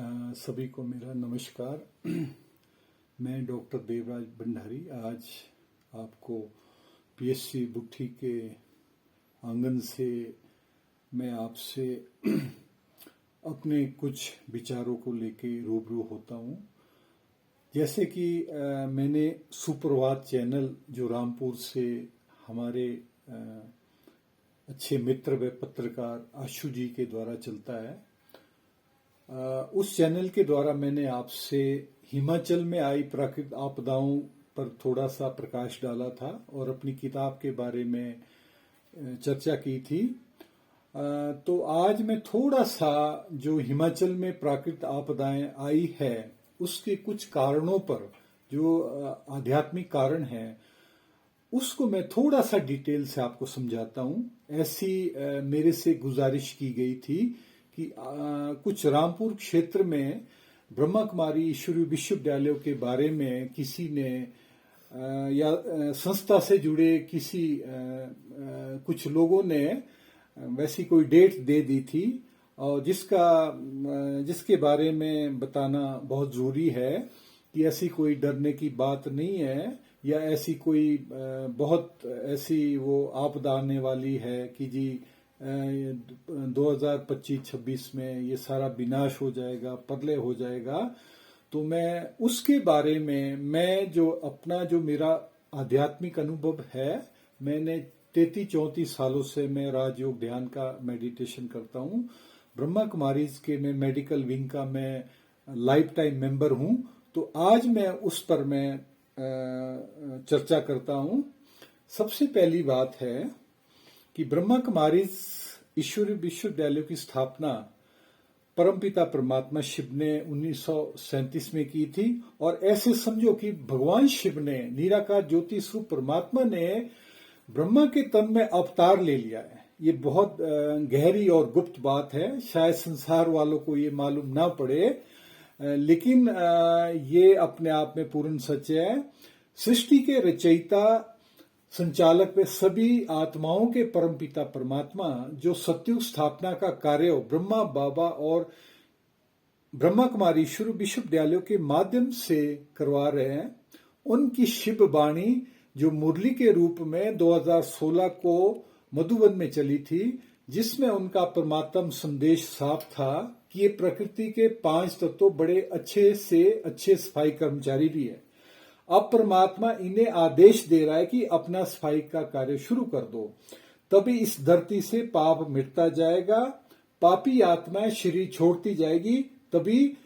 सभी को मेरा नमस्कार। मैं डॉक्टर देवराज भंडारी आज आपको पीएचसी बुट्ठी के आंगन से मैं आपसे अपने कुछ विचारों को लेके रूबरू होता हूँ। जैसे कि मैंने सुप्रभात चैनल जो रामपुर से हमारे अच्छे मित्र व पत्रकार आशु जी के द्वारा चलता है, उस चैनल के द्वारा मैंने आपसे हिमाचल में आई प्राकृतिक आपदाओं पर थोड़ा सा प्रकाश डाला था और अपनी किताब के बारे में चर्चा की थी। तो आज मैं थोड़ा सा जो हिमाचल में प्राकृतिक आपदाएं आई है उसके कुछ कारणों पर, जो आध्यात्मिक कारण है, उसको मैं थोड़ा सा डिटेल से आपको समझाता हूँ। ऐसी मेरे से गुजारिश की गई थी कि कुछ रामपुर क्षेत्र में ब्रह्मा कुमारी ईश्वरीय विश्वविद्यालयों के बारे में किसी ने या संस्था से जुड़े किसी कुछ लोगों ने वैसी कोई डेट दे दी थी, और जिसके बारे में बताना बहुत जरूरी है कि ऐसी कोई डरने की बात नहीं है या ऐसी कोई बहुत ऐसी वो आपदा आने वाली है कि जी 2025-26 में ये सारा विनाश हो जाएगा, प्रलय हो जाएगा। तो मैं उसके बारे में जो मेरा आध्यात्मिक अनुभव है, मैंने 33-34 सालों से मैं राजयोग ध्यान का मेडिटेशन करता हूँ। ब्रह्मा कुमारीज के मैं मेडिकल विंग का मैं लाइफ टाइम मेंबर हूँ। तो आज मैं उस पर मैं चर्चा करता हूँ। सबसे पहली बात है कि ब्रह्मा कुमारीज ईश्वरीय विश्वविद्यालय की स्थापना परमपिता परमात्मा शिव ने 1937 में की थी, और ऐसे समझो कि भगवान शिव ने, निराकार ज्योति स्वरूप परमात्मा ने ब्रह्मा के तन में अवतार ले लिया है। ये बहुत गहरी और गुप्त बात है, शायद संसार वालों को ये मालूम ना पड़े, लेकिन ये अपने आप में पूर्ण सच है। सृष्टि के रचयिता, संचालक व सभी आत्माओं के परमपिता परमात्मा जो सत्युग स्थापना का कार्य ब्रह्मा बाबा और ब्रह्मा कुमारी ईश्वरीय विश्वविद्यालयों के माध्यम से करवा रहे हैं, उनकी शिव वाणी जो मुरली के रूप में 2016 को मधुबन में चली थी, जिसमें उनका परमात्म संदेश साफ था कि ये प्रकृति के 5 तत्व बड़े अच्छे से अच्छे सफाई कर्मचारी भी है। अब परमात्मा इन्हें आदेश दे रहा है कि अपना सफाई का कार्य शुरू कर दो, तभी इस धरती से पाप मिटता जाएगा, पापी आत्माएं शरीर छोड़ती जाएगी, तभी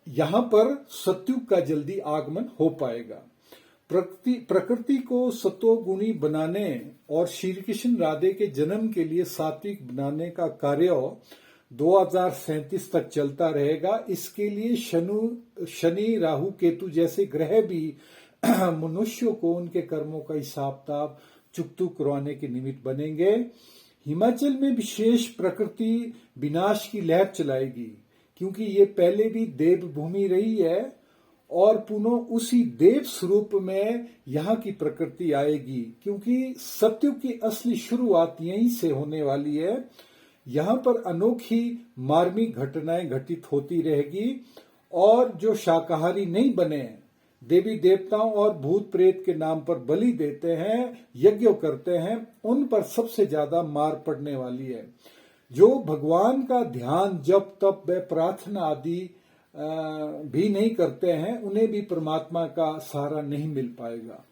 यहाँ पर सत्युग का जल्दी आगमन हो पाएगा। प्रकृति को सतोगुणी बनाने और श्री कृष्ण राधे के जन्म के लिए सात्विक बनाने का कार्य 2037 तक चलता रहेगा। इसके लिए शनि राहु केतु जैसे ग्रह भी मनुष्यों को उनके कर्मों का हिसाब किताब चुकतू करवाने के निमित्त बनेंगे। हिमाचल में विशेष प्रकृति विनाश की लहर चलाएगी, क्योंकि ये पहले भी देव भूमि रही है और पुनः उसी देव स्वरूप में यहाँ की प्रकृति आएगी, क्योंकि सत्युग की असली शुरुआत यहीं से होने वाली है। यहाँ पर अनोखी मार्मिक घटनाएं घटित होती रहेगी, और जो शाकाहारी नहीं बने, देवी देवताओं और भूत प्रेत के नाम पर बलि देते हैं, यज्ञ करते हैं, उन पर सबसे ज्यादा मार पड़ने वाली है। जो भगवान का ध्यान, जप, तप व प्रार्थना आदि भी नहीं करते हैं, उन्हें भी परमात्मा का सहारा नहीं मिल पाएगा।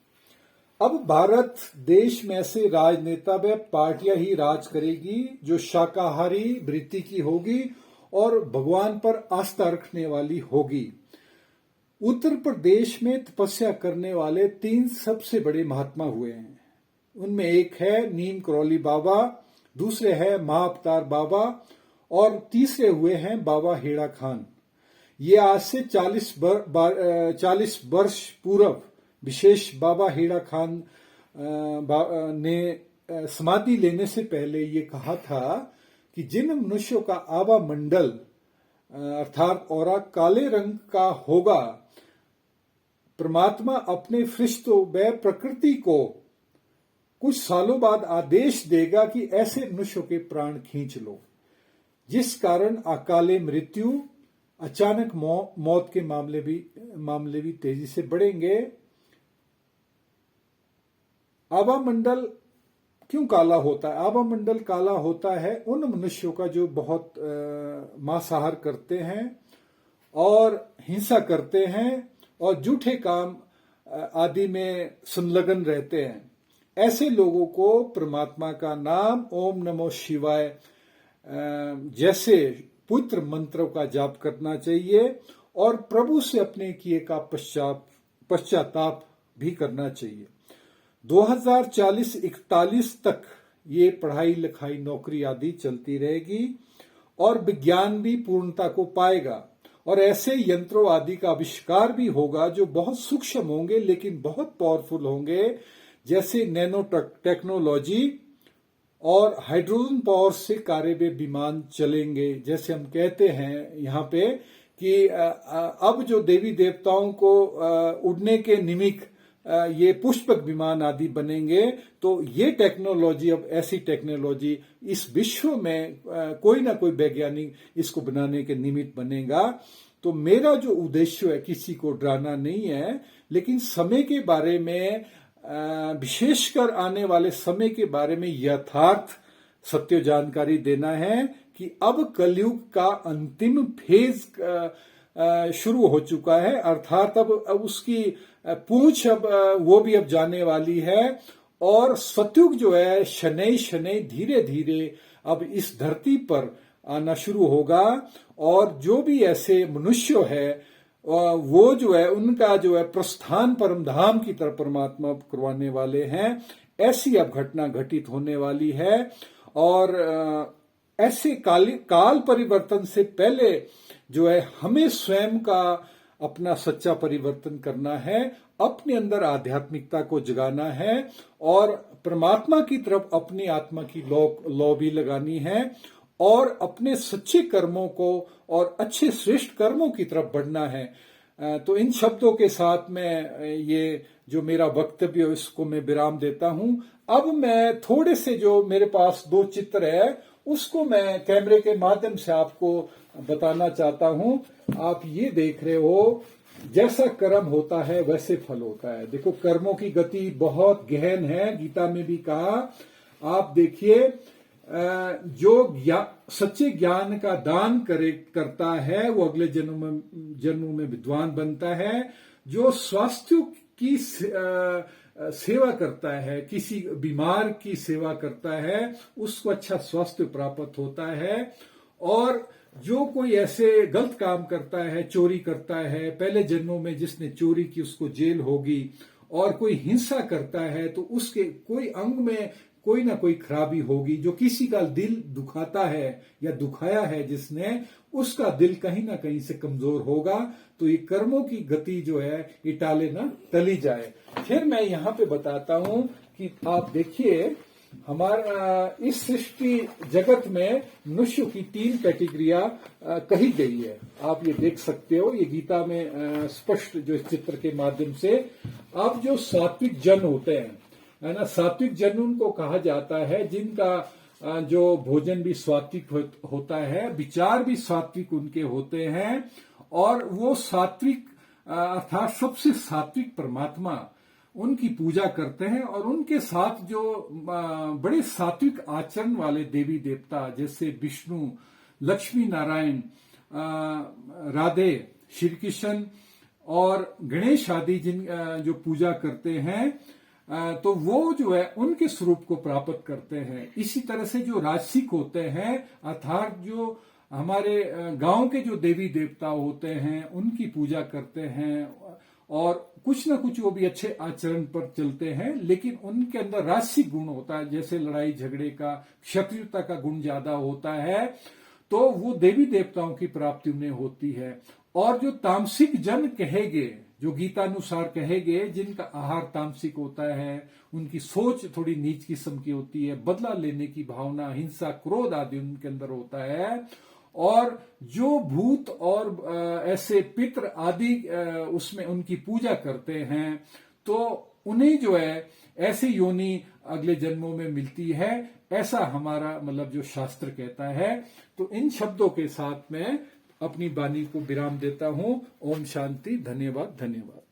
अब भारत देश में ऐसे राजनेता व पार्टियां ही राज करेगी जो शाकाहारी वृत्ति की होगी और भगवान पर आस्था रखने वाली होगी। उत्तर प्रदेश में तपस्या करने वाले 3 सबसे बड़े महात्मा हुए हैं। उनमें एक है नीम करौली बाबा, दूसरे है महाअवतार बाबा, और तीसरे हुए हैं बाबा हेड़ा खान। ये आज से 40 वर्ष पूर्व विशेष बाबा हेड़ा खान ने समाधि लेने से पहले ये कहा था कि जिन मनुष्यों का आभा मंडल अर्थात ऑरा काले रंग का होगा, परमात्मा अपने फरिश्तों व प्रकृति को कुछ सालों बाद आदेश देगा कि ऐसे मनुष्यों के प्राण खींच लो, जिस कारण अकाले मृत्यु अचानक मौत के मामले भी तेजी से बढ़ेंगे। आभा मंडल क्यों काला होता है? आभा मंडल काला होता है उन मनुष्यों का जो बहुत मांसाहार करते हैं और हिंसा करते हैं और झूठे काम आदि में संलग्न रहते हैं। ऐसे लोगों को परमात्मा का नाम ओम नमो शिवाय जैसे पवित्र मंत्रों का जाप करना चाहिए और प्रभु से अपने किए का पश्चाताप भी करना चाहिए। 2040-41 तक ये पढ़ाई लिखाई नौकरी आदि चलती रहेगी और विज्ञान भी पूर्णता को पाएगा और ऐसे यंत्रों आदि का आविष्कार भी होगा जो बहुत सूक्ष्म होंगे लेकिन बहुत पावरफुल होंगे, जैसे नैनो टेक्नोलॉजी और हाइड्रोजन पावर से कार्य विमान चलेंगे। जैसे हम कहते हैं यहाँ पे कि अब जो देवी देवताओं को उड़ने के निमित्त ये पुष्पक विमान आदि बनेंगे, तो ये टेक्नोलॉजी, अब ऐसी टेक्नोलॉजी इस विश्व में कोई ना कोई वैज्ञानिक इसको बनाने के निमित्त बनेगा। तो मेरा जो उद्देश्य है किसी को डराना नहीं है, लेकिन समय के बारे में, विशेषकर आने वाले समय के बारे में यथार्थ सत्य जानकारी देना है कि अब कलयुग का अंतिम फेज शुरू हो चुका है, अर्थात अब उसकी पूंछ वो भी अब जाने वाली है और सतयुग जो है शनै शनै धीरे धीरे अब इस धरती पर आना शुरू होगा। और जो भी ऐसे मनुष्य है वो जो है उनका जो है प्रस्थान परम धाम की तरफ परमात्मा करवाने वाले हैं। ऐसी अब घटना घटित होने वाली है और ऐसे काल परिवर्तन से पहले जो है हमें स्वयं का अपना सच्चा परिवर्तन करना है, अपने अंदर आध्यात्मिकता को जगाना है और परमात्मा की तरफ अपनी आत्मा की लौ भी लगानी है और अपने सच्चे कर्मों को और अच्छे श्रेष्ठ कर्मों की तरफ बढ़ना है। तो इन शब्दों के साथ में ये जो मेरा वक्तव्य है इसको मैं विराम देता हूं। अब मैं थोड़े से जो मेरे पास 2 चित्र है उसको मैं कैमरे के माध्यम से आपको बताना चाहता हूं। आप ये देख रहे हो, जैसा कर्म होता है वैसे फल होता है। देखो, कर्मों की गति बहुत गहन है, गीता में भी कहा। आप देखिए, जो सच्चे ज्ञान का दान करता है वो अगले जन्मों में विद्वान बनता है। जो स्वास्थ्य की सेवा करता है, किसी बीमार की सेवा करता है, उसको अच्छा स्वास्थ्य प्राप्त होता है। और जो कोई ऐसे गलत काम करता है, चोरी करता है, पहले जन्मों में जिसने चोरी की उसको जेल होगी। और कोई हिंसा करता है तो उसके कोई अंग में कोई ना कोई खराबी होगी। जो किसी का दिल दुखाता है या दुखाया है जिसने, उसका दिल कहीं ना कहीं से कमजोर होगा। तो ये कर्मों की गति जो है ये टाले ना टली जाए। फिर मैं यहाँ पे बताता हूं कि आप देखिए, हमारा इस सृष्टि जगत में मनुष्य की 3 कैटेगरिया कही गई है। आप ये देख सकते हो, ये गीता में स्पष्ट जो इस चित्र के माध्यम से। अब जो सात्विक जन होते हैं, है ना, सात्विक जन उनको कहा जाता है जिनका जो भोजन भी सात्विक होता है, विचार भी सात्विक उनके होते हैं और वो सात्विक अर्थात सबसे सात्विक परमात्मा उनकी पूजा करते हैं। और उनके साथ जो बड़े सात्विक आचरण वाले देवी देवता जैसे विष्णु, लक्ष्मी नारायण, राधे, श्री कृष्ण और गणेश आदि जिन जो पूजा करते हैं, तो वो जो है उनके स्वरूप को प्राप्त करते हैं। इसी तरह से जो राजसिक होते हैं, अर्थात जो हमारे गांव के जो देवी देवता होते हैं उनकी पूजा करते हैं और कुछ ना कुछ वो भी अच्छे आचरण पर चलते हैं, लेकिन उनके अंदर राजसिक गुण होता है, जैसे लड़ाई झगड़े का, क्षत्रियता का गुण ज्यादा होता है। तो वो देवी देवताओं की प्राप्ति उन्हें होती है। और जो तामसिक जन कहेंगे, जो गीतानुसार कहेंगे, जिनका आहार तामसिक होता है, उनकी सोच थोड़ी नीच किस्म की होती है, बदला लेने की भावना, हिंसा, क्रोध आदि उनके अंदर होता है। और जो भूत और ऐसे पितृ आदि उसमें उनकी पूजा करते हैं, तो उन्हें जो है ऐसे योनि अगले जन्मों में मिलती है, ऐसा हमारा मतलब जो शास्त्र कहता है। तो इन शब्दों के साथ में अपनी वाणी को विराम देता हूं। ओम शांति। धन्यवाद धन्यवाद।